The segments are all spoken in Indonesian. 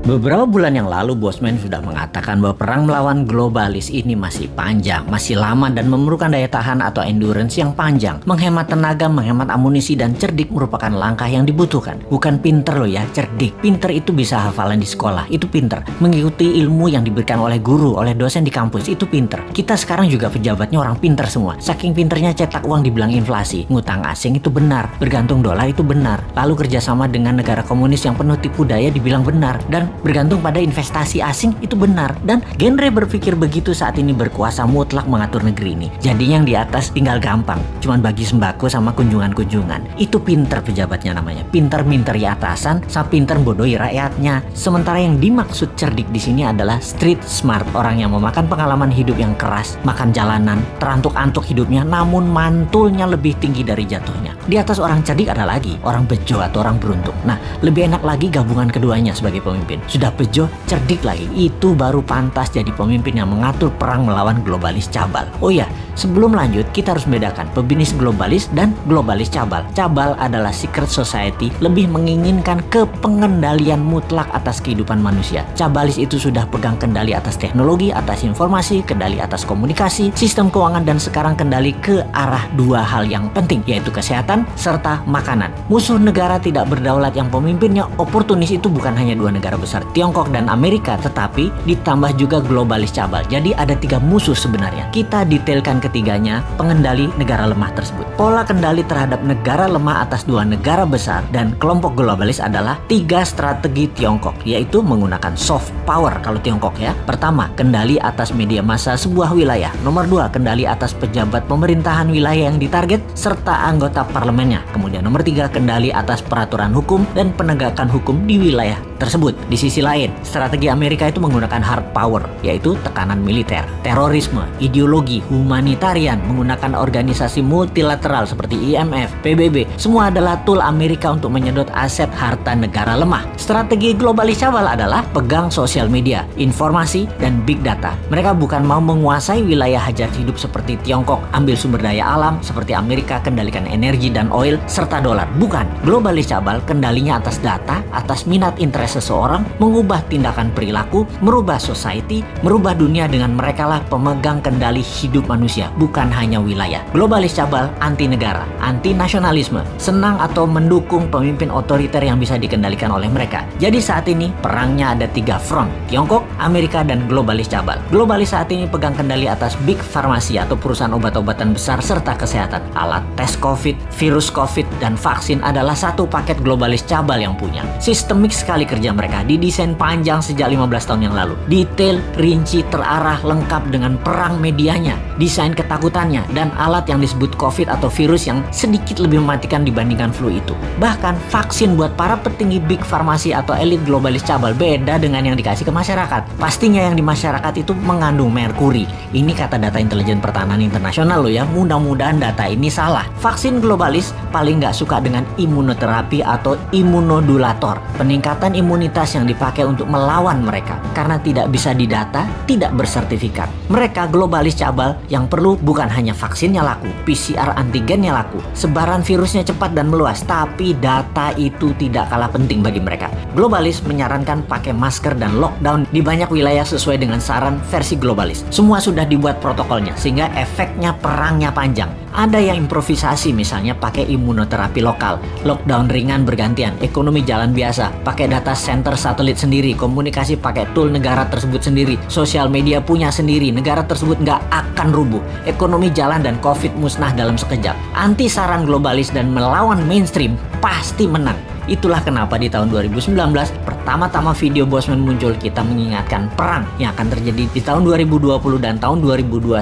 Beberapa bulan yang lalu, Bosman sudah mengatakan bahwa perang melawan globalis ini masih panjang, masih lama dan memerlukan daya tahan atau endurance yang panjang. Menghemat tenaga, menghemat amunisi, dan cerdik merupakan langkah yang dibutuhkan. Bukan pinter loh ya, cerdik. Pinter itu bisa hafalan di sekolah, itu pinter. Mengikuti ilmu yang diberikan oleh guru, oleh dosen di kampus, itu pinter. Kita sekarang juga pejabatnya orang pinter semua. Saking pinternya cetak uang dibilang inflasi. Ngutang asing itu benar, bergantung dolar itu benar. Lalu kerjasama dengan negara komunis yang penuh tipu daya dibilang benar. Dan bergantung pada investasi asing itu benar. Dan genre berpikir begitu saat ini berkuasa mutlak mengatur negeri ini. Jadi yang di atas tinggal gampang, cuman bagi sembako sama kunjungan-kunjungan. Itu pinter pejabatnya namanya. Pinter minteri atasan, sama pinter bodohi rakyatnya. Sementara yang dimaksud cerdik di sini adalah street smart, orang yang memakan pengalaman hidup yang keras, makan jalanan, terantuk-antuk hidupnya, namun mantulnya lebih tinggi dari jatuhnya. Di atas orang cerdik ada lagi orang bejo atau orang beruntung. Nah, lebih enak lagi gabungan keduanya sebagai pemimpin. Sudah bejo, cerdik lagi, itu baru pantas jadi pemimpin yang mengatur perang melawan globalis cabal. Oh ya, sebelum lanjut kita harus membedakan pebisnis globalis dan globalis cabal. Cabal adalah secret society, lebih menginginkan kepengendalian mutlak atas kehidupan manusia. Cabalis itu sudah pegang kendali atas teknologi, atas informasi, kendali atas komunikasi, sistem keuangan, dan sekarang kendali ke arah dua hal yang penting, yaitu kesehatan serta makanan. Musuh negara tidak berdaulat yang pemimpinnya oportunis itu bukan hanya dua negara besar, Tiongkok dan Amerika, tetapi ditambah juga globalis cabal. Jadi ada tiga musuh sebenarnya. Kita detailkan ketiganya, pengendali negara lemah tersebut. Pola kendali terhadap negara lemah atas dua negara besar dan kelompok globalis adalah tiga strategi Tiongkok, yaitu menggunakan soft power kalau Tiongkok ya. Pertama, kendali atas media massa sebuah wilayah. Nomor dua, kendali atas pejabat pemerintahan wilayah yang ditarget serta anggota parlemennya. Kemudian nomor tiga, kendali atas peraturan hukum dan penegakan hukum di wilayah tersebut. Di sisi lain, strategi Amerika itu menggunakan hard power, yaitu tekanan militer, terorisme, ideologi, humanitarian, menggunakan organisasi multilateral seperti IMF, PBB. Semua adalah tool Amerika untuk menyedot aset harta negara lemah. Strategi globalis cabal adalah pegang sosial media, informasi, dan big data. Mereka bukan mau menguasai wilayah hajat hidup seperti Tiongkok, ambil sumber daya alam, seperti Amerika kendalikan energi dan oil, serta dolar. Bukan. Globalis cabal kendalinya atas data, atas minat interest seseorang, mengubah tindakan perilaku, merubah society, merubah dunia dengan merekalah pemegang kendali hidup manusia, bukan hanya wilayah. Globalis cabal anti negara, anti nasionalisme, senang atau mendukung pemimpin otoriter yang bisa dikendalikan oleh mereka. Jadi saat ini perangnya ada tiga front, Tiongkok, Amerika, dan globalis cabal. Globalis saat ini pegang kendali atas big farmasi atau perusahaan obat-obatan besar serta kesehatan. Alat tes COVID, virus COVID, dan vaksin adalah satu paket globalis cabal yang punya. Sistemik sekali kerja mereka, didesain panjang sejak 15 tahun yang lalu. Detail, rinci, terarah, lengkap dengan perang medianya, desain ketakutannya, dan alat yang disebut COVID atau virus yang sedikit lebih mematikan dibandingkan flu itu. Bahkan vaksin buat para petinggi big farmasi atau elit globalis cabal beda dengan yang dikasih ke masyarakat. Pastinya yang di masyarakat itu mengandung merkuri. Ini kata data intelijen pertahanan internasional loh ya, mudah-mudahan data ini salah. Vaksin globalis paling nggak suka dengan imunoterapi atau imunodulator, peningkatan imunitas yang dipakai untuk melawan mereka karena tidak bisa didata, tidak bersertifikat. Mereka globalis cabal yang perlu bukan hanya vaksinnya laku, PCR antigennya laku, sebaran virusnya cepat dan meluas, tapi data itu tidak kalah penting bagi mereka. Globalis menyarankan pakai masker dan lockdown di banyak wilayah sesuai dengan saran versi globalis. Semua sudah dibuat protokolnya sehingga efeknya perangnya panjang. Ada yang improvisasi, misalnya pakai imunoterapi lokal, lockdown ringan bergantian, ekonomi jalan biasa, pakai data center satelit sendiri, komunikasi pakai tool negara tersebut sendiri, sosial media punya sendiri, negara tersebut nggak akan rubuh, ekonomi jalan dan COVID musnah dalam sekejap. Anti saran globalis dan melawan mainstream pasti menang. Itulah kenapa di tahun 2019 pertama-tama video Bosman muncul, kita mengingatkan perang yang akan terjadi di tahun 2020 dan tahun 2021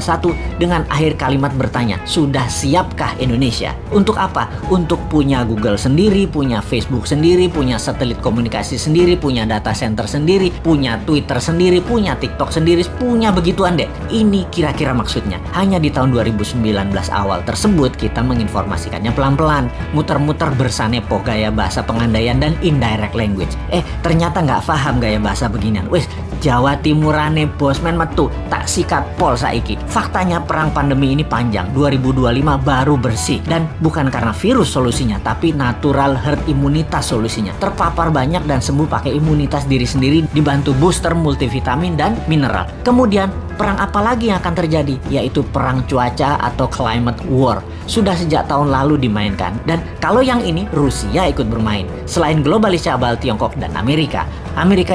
dengan akhir kalimat bertanya, sudah siapkah Indonesia? Untuk apa? Untuk punya Google sendiri, punya Facebook sendiri, punya satelit komunikasi sendiri, punya data center sendiri, punya Twitter sendiri, punya TikTok sendiri, punya begituan deh. Ini kira-kira maksudnya. Hanya di tahun 2019 awal tersebut kita menginformasikannya pelan-pelan, muter-muter bersanepo gaya bahasa pengandaian dan indirect language. Ternyata nggak paham gaya bahasa beginian. Wes, Jawa Timurane bosman metu tak sikat pol saiki. Faktanya perang pandemi ini panjang, 2025 baru bersih. Dan bukan karena virus solusinya, tapi natural herd imunitas solusinya. Terpapar banyak dan sembuh pakai imunitas diri sendiri dibantu booster multivitamin dan mineral. Kemudian perang apa lagi yang akan terjadi? Yaitu perang cuaca atau climate war. Sudah sejak tahun lalu dimainkan. Dan kalau yang ini Rusia ikut bermain. Selain globalis cabal Tiongkok dan Amerika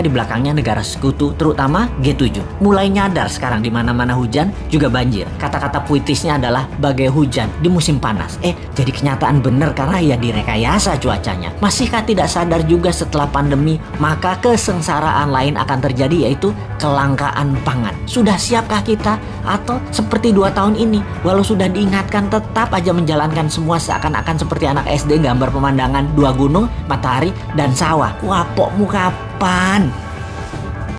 di belakangnya negara sekutu terutama G7. Mulai nyadar sekarang di mana-mana hujan juga banjir. Kata-kata puitisnya adalah bagai hujan di musim panas. Jadi kenyataan benar karena ya direkayasa cuacanya. Masihkah tidak sadar juga setelah pandemi maka kesengsaraan lain akan terjadi yaitu kelangkaan pangan? Sudah siapkah kita? Atau seperti 2 tahun ini walau sudah diingatkan tetap aja menjalankan semua seakan-akan seperti anak SD gambar pemandangan 2 gunung, matahari, dan sawah. Wapokmu kapan?